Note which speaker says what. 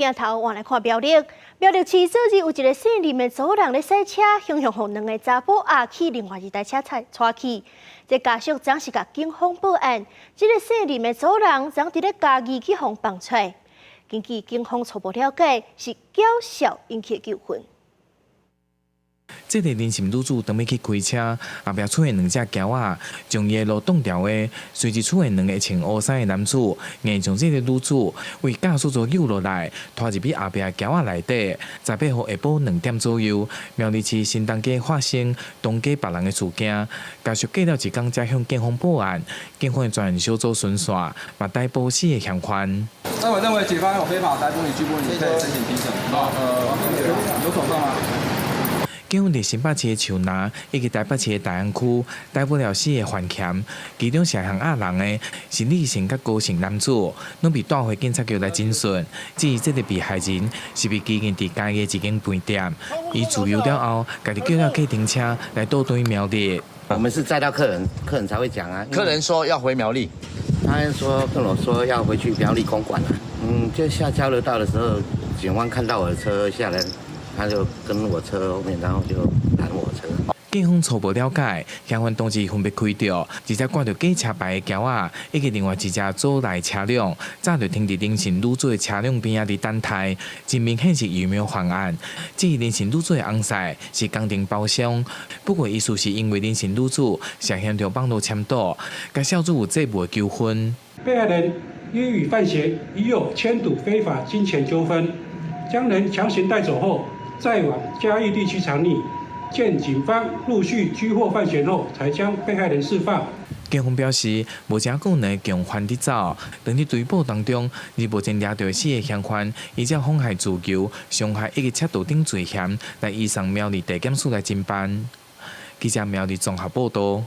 Speaker 1: 镜头换来看苗栗市昨日有一个姓林的族人咧赛车，向互两个查甫压起另外一台车带去。这家属总是甲警方报案，这个姓林的族人总伫咧家己去互放出。根据警方初步了解，是轿校引起纠纷。
Speaker 2: 这个林姓女子当要去开车，后壁出现两只轿仔，将伊的路挡掉的。随即出现两个穿乌衫的男子，硬将这个女子为驾驶座扭落来，拖入去后壁的轿仔内底。在8号下晡2点左右，苗栗市新东街发生同街别人的事件。家属隔了一天才向警方报案，警方的专案小组巡线，嘛逮捕4个嫌犯。
Speaker 3: 那我认为警方有非法逮捕你、拘捕你，可以申请庭审。有手上吗？
Speaker 2: 警方伫新北市的树林以及台北市的大安区逮捕了4个犯嫌，其中涉嫌压人的是李姓甲高姓男子，拢被带回警察局来侦讯。至于这个被害人是被拘禁伫家的一间饭店，伊自由了后，家己叫了计程车来倒转苗栗。
Speaker 4: 我们是载到客人，客人才会讲啊。
Speaker 5: 客人说要回苗栗，
Speaker 4: 他跟我说要回去苗栗公馆啊。就下交流道的时候，警方看到我的车下来。 他就跟我车后面，然后就拦我车。
Speaker 2: 警方初步了解，嫌犯当时分别开着一只挂着假车牌的轿仔，以及另外一只组内车辆，早就停伫林姓女子的车辆边仔伫等待，真明显是预谋犯案。至于林姓女子的翁婿是工程包商，不过意思是因为林姓女子涉嫌着网络签赌，该小组有债务的纠纷。
Speaker 6: 被害人因与犯嫌已有签赌非法金钱纠纷，将人强行带走后。 再往嘉义地区藏匿，见警方陆续拘获犯嫌后，才将被害人释放。
Speaker 2: 警方表示，目前国内共犯伫走，当日追捕当中，日目前抓到4个嫌犯，以及妨害自由、伤害以及窃盗等罪嫌，来移送苗栗地检署来侦办。记者苗栗综合报道。